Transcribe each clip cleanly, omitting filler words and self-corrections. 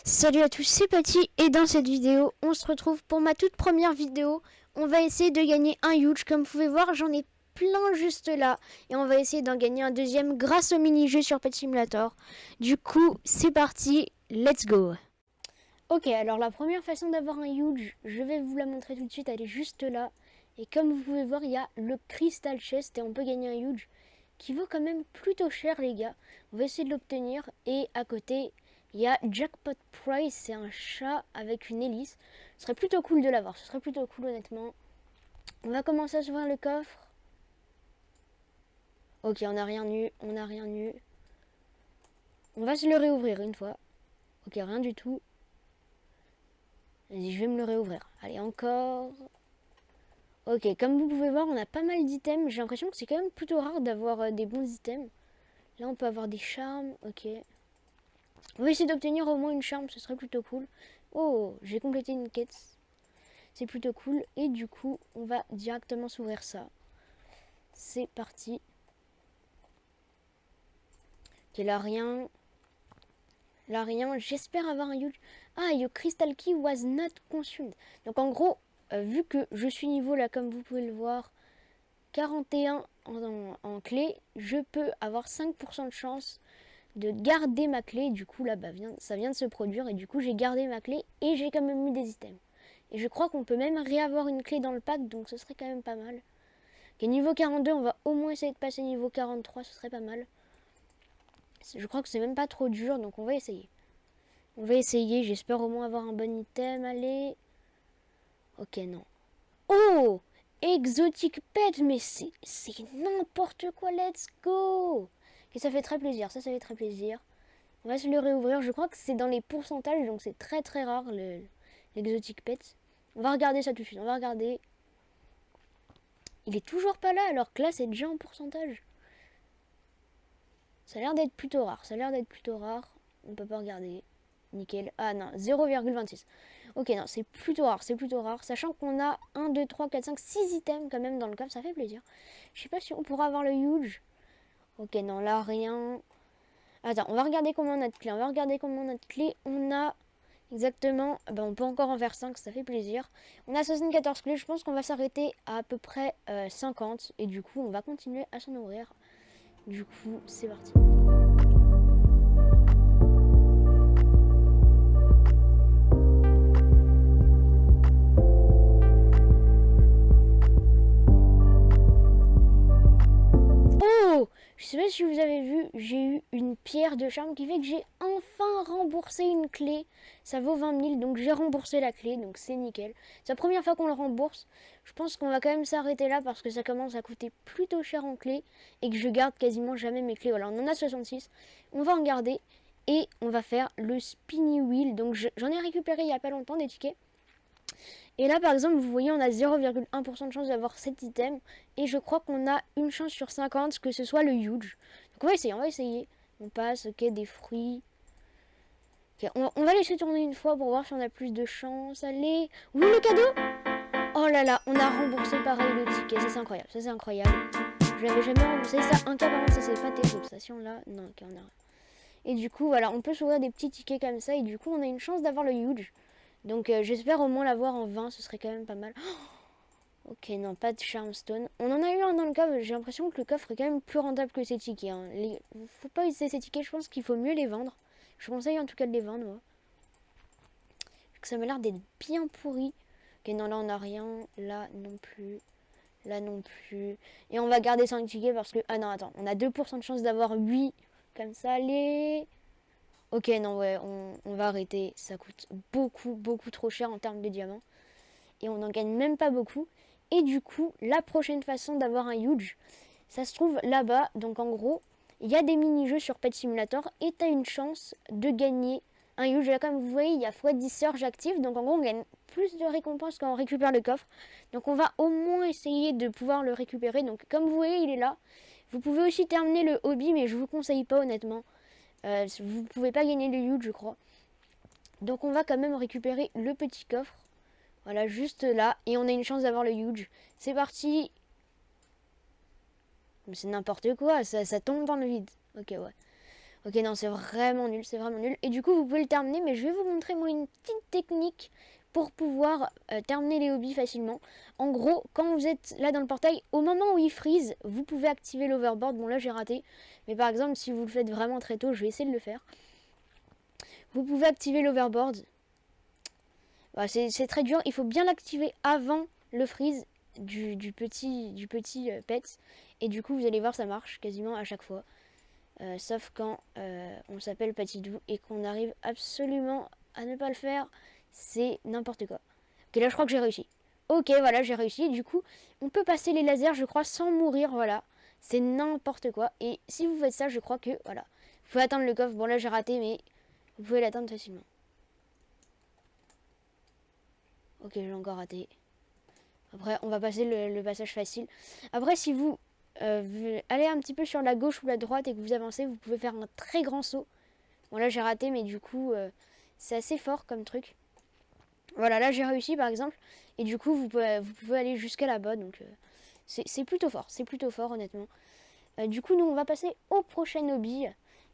Salut à tous, c'est Patty et dans cette vidéo, on se retrouve pour ma toute première vidéo. On va essayer de gagner un huge, comme vous pouvez voir, j'en ai plein juste là. Et on va essayer d'en gagner un deuxième grâce au mini-jeu sur Pet Simulator. Du coup, c'est parti, let's go. Ok, alors la première façon d'avoir un huge, je vais vous la montrer tout de suite, elle est juste là. Et comme vous pouvez voir, il y a le Crystal Chest et on peut gagner un huge qui vaut quand même plutôt cher les gars. On va essayer de l'obtenir et à côté... il y a Jackpot Prize, c'est un chat avec une hélice. Ce serait plutôt cool de l'avoir, ce serait plutôt cool honnêtement. On va commencer à s'ouvrir le coffre. Ok, on n'a rien eu, on n'a rien eu. On va se le réouvrir une fois. Ok, rien du tout. Vas-y, je vais me le réouvrir. Allez, encore. Ok, comme vous pouvez voir, on a pas mal d'items. J'ai l'impression que c'est quand même plutôt rare d'avoir des bons items. Là, on peut avoir des charmes, ok. On va essayer d'obtenir au moins une charme, ce serait plutôt cool. Oh, j'ai complété une quête. C'est plutôt cool. Et du coup, on va directement s'ouvrir ça. C'est parti. Ok, là rien. Là rien. J'espère avoir un huge. Ah, your crystal key was not consumed. Donc en gros, vu que je suis niveau là, comme vous pouvez le voir, 41 en clé, je peux avoir 5% de chance de garder ma clé. Du coup là, ça vient de se produire. Et du coup, j'ai gardé ma clé et j'ai quand même eu des items. Et je crois qu'on peut même réavoir une clé dans le pack, donc ce serait quand même pas mal. Ok, niveau 42, on va au moins essayer de passer niveau 43, ce serait pas mal. Je crois que c'est même pas trop dur, donc on va essayer. On va essayer, j'espère au moins avoir un bon item, allez. Ok, non. Oh, exotic pet, mais c'est n'importe quoi, let's go. Et ça fait très plaisir, ça fait très plaisir. On va se le réouvrir, je crois que c'est dans les pourcentages, donc c'est très très rare l'exotic pet. On va regarder ça tout de suite, on va regarder. Il est toujours pas là, alors que là c'est déjà en pourcentage. Ça a l'air d'être plutôt rare, ça a l'air d'être plutôt rare. On peut pas regarder. Nickel. Ah non, 0,26. Ok, non, c'est plutôt rare. Sachant qu'on a 1, 2, 3, 4, 5, 6 items quand même dans le coffre, ça fait plaisir. Je sais pas si on pourra avoir le huge. Ok, non, là, rien. Attends, on va regarder combien on a de clés. On a exactement... Ben, on peut encore en faire 5, ça fait plaisir. On a 74 clés, je pense qu'on va s'arrêter à peu près 50. Et du coup, on va continuer à s'en ouvrir. Du coup, c'est parti. Oh, je sais pas si vous avez vu, j'ai eu une pierre de charme qui fait que j'ai enfin remboursé une clé. Ça vaut 20 000, donc j'ai remboursé la clé, donc c'est nickel. C'est la première fois qu'on le rembourse. Je pense qu'on va quand même s'arrêter là parce que ça commence à coûter plutôt cher en clé et que je garde quasiment jamais mes clés. Voilà, on en a 66. On va en garder et on va faire le spinny wheel. Donc j'en ai récupéré il y a pas longtemps des tickets. Et là, par exemple, vous voyez, on a 0,1% de chance d'avoir cet item. Et je crois qu'on a une chance sur 50 que ce soit le huge. Donc on va essayer. On passe, ok, des fruits. Okay, on va laisser tourner une fois pour voir si on a plus de chance. Allez. Oui, le cadeau. Oh là là, on a remboursé pareil le ticket. Ça, c'est incroyable. Ça, c'est incroyable. Je n'avais jamais remboursé ça. Un cas par an, ça, c'est pas terrible. Station là, non, ok, on a... Et du coup, voilà, on peut s'ouvrir des petits tickets comme ça. Et du coup, on a une chance d'avoir le huge. Donc j'espère au moins l'avoir en 20, ce serait quand même pas mal. Oh, ok, non, pas de Charmstone. On en a eu un dans le coffre, j'ai l'impression que le coffre est quand même plus rentable que ces tickets. Hein. Faut pas utiliser ces tickets, je pense qu'il faut mieux les vendre. Je conseille en tout cas de les vendre, moi. Parce que ça m'a l'air d'être bien pourri. Ok, non, là on a rien. Là non plus. Là non plus. Et on va garder 5 tickets parce que... Ah non, attends, on a 2% de chance d'avoir 8. Comme ça, allez... Ok, non, ouais, on va arrêter. Ça coûte beaucoup trop cher en termes de diamants. Et on n'en gagne même pas beaucoup. Et du coup, la prochaine façon d'avoir un huge, ça se trouve là-bas. Donc en gros, il y a des mini-jeux sur Pet Simulator et tu as une chance de gagner un huge. Là, comme vous voyez, il y a x10 surge active. Donc en gros, on gagne plus de récompenses quand on récupère le coffre. Donc on va au moins essayer de pouvoir le récupérer. Donc comme vous voyez, il est là. Vous pouvez aussi terminer le hobby, mais je vous conseille pas honnêtement. Vous pouvez pas gagner le huge, je crois. Donc on va quand même récupérer le petit coffre. Voilà, juste là. Et on a une chance d'avoir le huge. C'est parti. Mais c'est n'importe quoi, ça tombe dans le vide. Ok, ouais. Ok, non, c'est vraiment nul, c'est vraiment nul. Et du coup, vous pouvez le terminer, mais je vais vous montrer moi une petite technique pour pouvoir terminer les hobbies facilement. En gros, quand vous êtes là dans le portail, au moment où il freeze, vous pouvez activer l'overboard. Bon, là, j'ai raté. Mais par exemple, si vous le faites vraiment très tôt, je vais essayer de le faire. Vous pouvez activer l'overboard. Bah, c'est très dur. Il faut bien l'activer avant le freeze du petit pet. Et du coup, vous allez voir, ça marche quasiment à chaque fois. Sauf quand on s'appelle Patidou et qu'on arrive absolument à ne pas le faire, c'est n'importe quoi. Ok, là je crois que j'ai réussi. Ok, voilà, j'ai réussi. Du coup, on peut passer les lasers, je crois, sans mourir, voilà. C'est n'importe quoi. Et si vous faites ça, je crois que, voilà. Vous pouvez atteindre le coffre. Bon, là j'ai raté, mais vous pouvez l'atteindre facilement. Ok, j'ai encore raté. Après, on va passer le passage facile. Après, si vous allez un petit peu sur la gauche ou la droite et que vous avancez, vous pouvez faire un très grand saut. Bon, là j'ai raté, mais du coup, c'est assez fort comme truc. Voilà, là j'ai réussi par exemple. Et du coup, vous pouvez aller jusqu'à là-bas. Donc, c'est plutôt fort. C'est plutôt fort, honnêtement. Du coup, nous, on va passer au prochain hobby.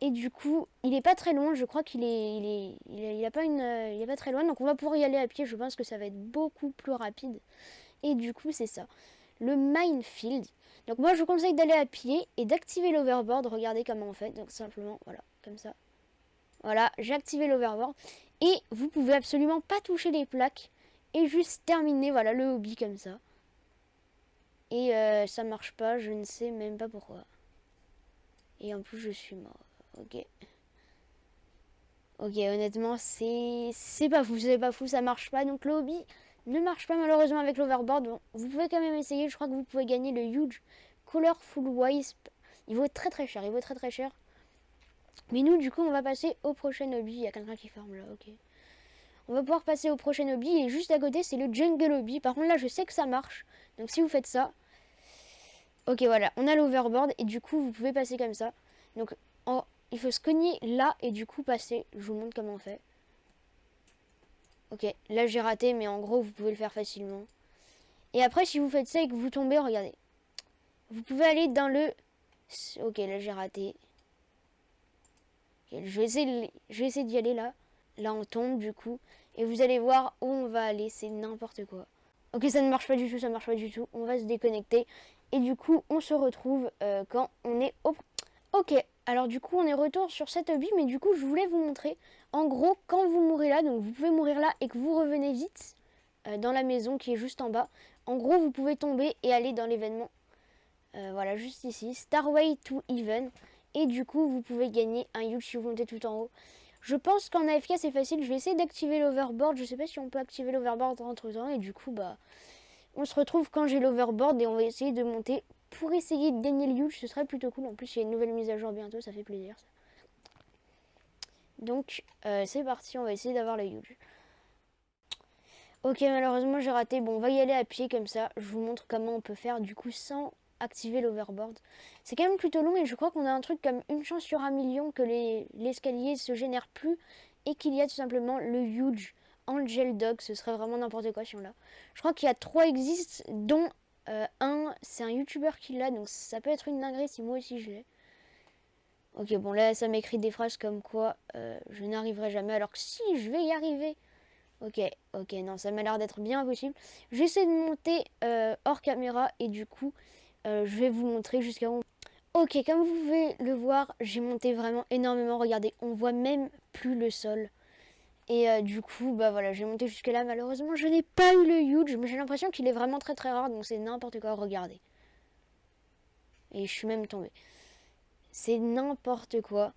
Et du coup, il est pas très loin. Je crois qu'il est, il a pas une, il est pas très loin. Donc, on va pouvoir y aller à pied. Je pense que ça va être beaucoup plus rapide. Et du coup, c'est ça. Le minefield. Donc, moi, je vous conseille d'aller à pied et d'activer l'overboard. Regardez comment on fait. Donc, simplement, voilà, comme ça. Voilà, j'ai activé l'overboard. Et vous pouvez absolument pas toucher les plaques. Et juste terminer, voilà, le hobby comme ça. Et ça marche pas, je ne sais même pas pourquoi. Et en plus, je suis mort. Ok. Ok, honnêtement, c'est pas fou, c'est pas fou, ça marche pas. Donc le hobby ne marche pas malheureusement avec l'overboard. Bon, vous pouvez quand même essayer. Je crois que vous pouvez gagner le Huge Colorful Wisp. Il vaut très très cher, il vaut très très cher. Mais nous, du coup, on va passer au prochain hobby. Il y a quelqu'un qui ferme là, ok. On va pouvoir passer au prochain hobby. Et juste à côté, c'est le Jungle Hobby. Par contre, là, je sais que ça marche. Donc si vous faites ça, ok, voilà, on a l'overboard. Et du coup, vous pouvez passer comme ça. Donc, il faut se cogner là et du coup passer. Je vous montre comment on fait. Ok, là j'ai raté, mais en gros, vous pouvez le faire facilement. Et après, si vous faites ça et que vous tombez, regardez. Vous pouvez aller dans le... Ok, là j'ai raté. Okay, je vais essayer d'y aller là. Là, on tombe du coup. Et vous allez voir où on va aller. C'est n'importe quoi. Ok, ça ne marche pas du tout, ça marche pas du tout. On va se déconnecter. Et du coup, on se retrouve quand on est au... Ok, alors du coup, on est retour sur cette hobby. Mais du coup, je voulais vous montrer. En gros, quand vous mourrez là, donc vous pouvez mourir là et que vous revenez vite dans la maison qui est juste en bas. En gros, vous pouvez tomber et aller dans l'événement. Voilà, juste ici. Starway to Even. Et du coup, vous pouvez gagner un huge si vous montez tout en haut. Je pense qu'en AFK, c'est facile. Je vais essayer d'activer l'overboard. Je sais pas si on peut activer l'overboard entre temps. Et du coup, bah, on se retrouve quand j'ai l'overboard et on va essayer de monter pour essayer de gagner le huge. Ce serait plutôt cool. En plus, il y a une nouvelle mise à jour bientôt. Ça fait plaisir. Ça. Donc, c'est parti. On va essayer d'avoir le huge. Ok, malheureusement, j'ai raté. Bon, on va y aller à pied comme ça. Je vous montre comment on peut faire du coup sans activer l'overboard. C'est quand même plutôt long et je crois qu'on a un truc comme une chance sur un million que l'escalier se génère plus et qu'il y a tout simplement le huge Angel Dog. Ce serait vraiment n'importe quoi si on l'a. Je crois qu'il y a 3 exists, dont un, c'est un youtubeur qui l'a, donc ça peut être une dinguerie si moi aussi je l'ai. Ok, bon là ça m'écrit des phrases comme quoi je n'arriverai jamais alors que si je vais y arriver. Ok, ok, non, ça m'a l'air d'être bien possible. J'essaie de monter hors caméra et du coup, je vais vous montrer jusqu'à où. Ok, comme vous pouvez le voir, j'ai monté vraiment énormément. Regardez, on voit même plus le sol. Et du coup, bah voilà, j'ai monté jusque là. Malheureusement, je n'ai pas eu le huge, mais j'ai l'impression qu'il est vraiment très très rare, donc c'est n'importe quoi. Regardez. Et je suis même tombée. C'est n'importe quoi.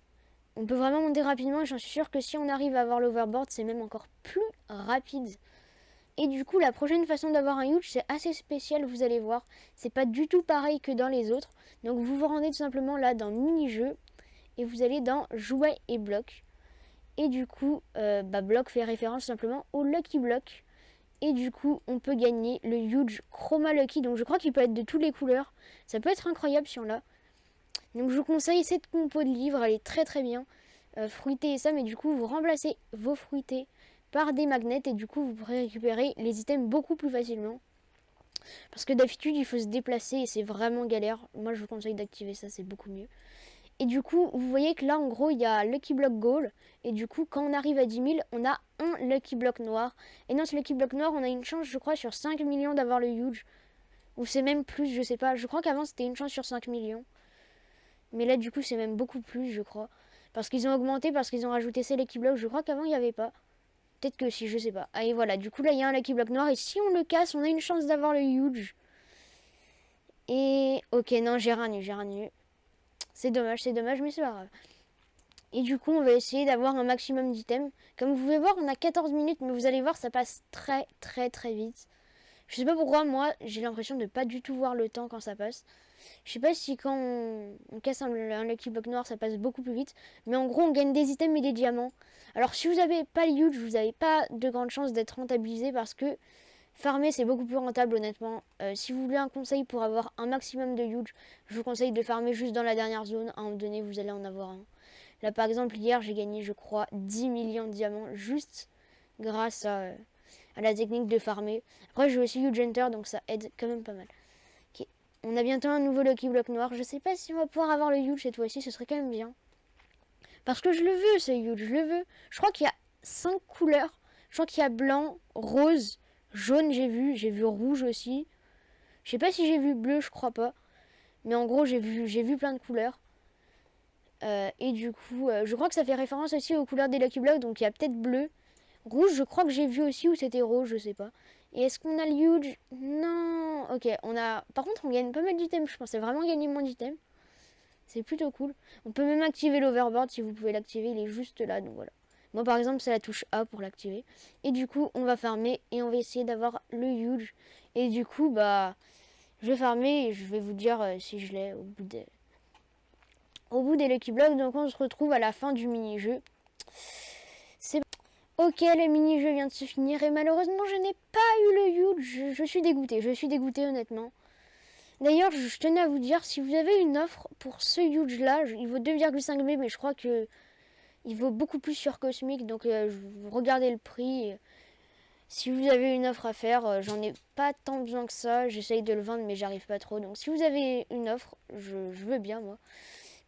On peut vraiment monter rapidement et j'en suis sûre que si on arrive à avoir l'overboard, c'est même encore plus rapide. Et du coup, la prochaine façon d'avoir un huge, c'est assez spécial, vous allez voir. C'est pas du tout pareil que dans les autres. Donc vous vous rendez tout simplement là dans mini-jeu et vous allez dans jouets et blocs. Et du coup, bloc fait référence tout simplement au Lucky Block. Et du coup, on peut gagner le huge Chroma Lucky. Donc je crois qu'il peut être de toutes les couleurs. Ça peut être incroyable si on l'a. Donc je vous conseille cette compo de livres, elle est très très bien. Fruité et ça, mais du coup, vous remplacez vos fruités par des magnets et du coup vous pourrez récupérer les items beaucoup plus facilement. Parce que d'habitude il faut se déplacer et c'est vraiment galère. Moi je vous conseille d'activer ça, c'est beaucoup mieux. Et du coup, vous voyez que là, en gros, il y a Lucky Block Gold. Et du coup, quand on arrive à 10 000, on a un Lucky Block noir. Et dans ce Lucky Block noir, on a une chance, je crois, sur 5 millions d'avoir le huge. Ou c'est même plus, je sais pas. Je crois qu'avant, c'était une chance sur 5 millions. Mais là, du coup, c'est même beaucoup plus, je crois. Parce qu'ils ont augmenté, parce qu'ils ont rajouté ces Lucky Blocks. Je crois qu'avant, il n'y avait pas. Peut-être que si, je sais pas. Allez, voilà. Du coup, là, il y a un Lucky Block noir. Et si on le casse, on a une chance d'avoir le huge. Et... Ok, non, j'ai rien eu. C'est dommage, mais c'est pas grave. Et du coup, on va essayer d'avoir un maximum d'items. Comme vous pouvez voir, on a 14 minutes, mais vous allez voir, ça passe très, très, très vite. Je sais pas pourquoi, moi, j'ai l'impression de pas du tout voir le temps quand ça passe. Je sais pas si quand on casse un Lucky Block noir, ça passe beaucoup plus vite. Mais en gros, on gagne des items et des diamants. Alors, si vous avez pas le huge, vous n'avez pas de grandes chances d'être rentabilisé parce que farmer, c'est beaucoup plus rentable, honnêtement. Si vous voulez un conseil pour avoir un maximum de huge, je vous conseille de farmer juste dans la dernière zone. À un moment donné, vous allez en avoir un. Là, par exemple, hier, j'ai gagné, je crois, 10 millions de diamants juste grâce à la technique de farmer. Après, je joue aussi Huge Hunter, donc ça aide quand même pas mal. Okay. On a bientôt un nouveau Lucky Block noir. Je sais pas si on va pouvoir avoir le Huge cette fois-ci, ce serait quand même bien. Parce que je le veux, ce Huge, je le veux. Je crois qu'il y a 5 couleurs. Je crois qu'il y a blanc, rose, jaune, j'ai vu rouge aussi. Je sais pas si j'ai vu bleu, je crois pas. Mais en gros, j'ai vu plein de couleurs. Et du coup, je crois que ça fait référence aussi aux couleurs des Lucky Blocks, donc il y a peut-être bleu. Rouge, je crois que j'ai vu aussi, ou c'était rose, je sais pas. Et est-ce qu'on a le huge? Non. Ok, on a... Par contre, on gagne pas mal d'items, je pensais vraiment gagner moins d'items. C'est plutôt cool. On peut même activer l'overboard, si vous pouvez l'activer, il est juste là, donc voilà. Moi, par exemple, c'est la touche A pour l'activer. Et du coup, on va farmer, et on va essayer d'avoir le huge. Et du coup, bah... Je vais farmer, et je vais vous dire si je l'ai au bout des Lucky Blocks. Donc on se retrouve à la fin du mini-jeu. C'est ok, le mini-jeu vient de se finir et malheureusement je n'ai pas eu le huge. Je suis dégoûtée honnêtement. D'ailleurs, je tenais à vous dire, si vous avez une offre pour ce huge là, il vaut 2,5 B, mais je crois que il vaut beaucoup plus sur Cosmic, donc regardez le prix. Si vous avez une offre à faire, j'en ai pas tant besoin que ça. J'essaye de le vendre, mais j'arrive pas trop. Donc si vous avez une offre, je veux bien moi.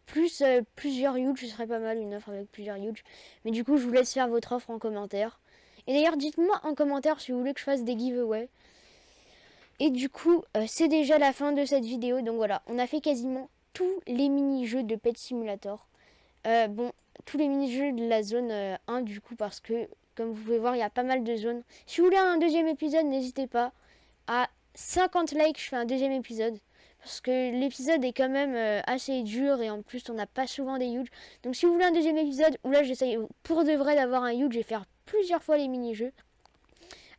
Plus plusieurs huge, ce serait pas mal, une offre avec plusieurs huge. Mais du coup, je vous laisse faire votre offre en commentaire. Et d'ailleurs, dites-moi en commentaire si vous voulez que je fasse des giveaways. Et du coup, c'est déjà la fin de cette vidéo. Donc voilà, on a fait quasiment tous les mini-jeux de Pet Simulator. Bon, tous les mini-jeux de la zone 1 du coup, parce que, comme vous pouvez voir, il y a pas mal de zones. Si vous voulez un deuxième épisode, n'hésitez pas. À 50 likes, je fais un deuxième épisode. Parce que l'épisode est quand même assez dur et en plus on n'a pas souvent des huge. Donc si vous voulez un deuxième épisode où là j'essaye pour de vrai d'avoir un huge et faire plusieurs fois les mini-jeux,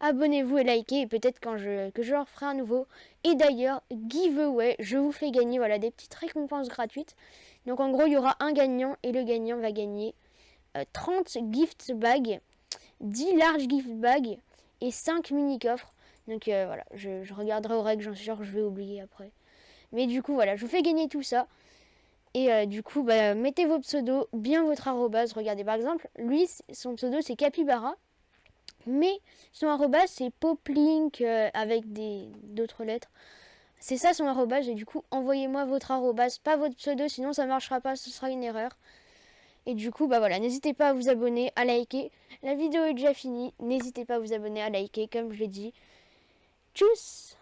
abonnez-vous et likez et peut-être que je leur ferai un nouveau. Et d'ailleurs, giveaway, je vous fais gagner voilà, des petites récompenses gratuites. Donc en gros il y aura un gagnant et le gagnant va gagner 30 gift bags, 10 large gift bags et 5 mini coffres. Donc voilà, je regarderai aux règles, j'en suis sûre que je vais oublier après. Mais du coup, voilà, je vous fais gagner tout ça. Et du coup, bah, mettez vos pseudos, bien votre arrobase. Regardez, par exemple, lui, son pseudo, c'est Capybara. Mais son arrobase, c'est Poplink avec d'autres lettres. C'est ça son arrobase. Et du coup, envoyez-moi votre arrobase, pas votre pseudo, sinon ça marchera pas, ce sera une erreur. Et du coup, bah voilà, n'hésitez pas à vous abonner, à liker. La vidéo est déjà finie. N'hésitez pas à vous abonner, à liker, comme je l'ai dit. Tchuss!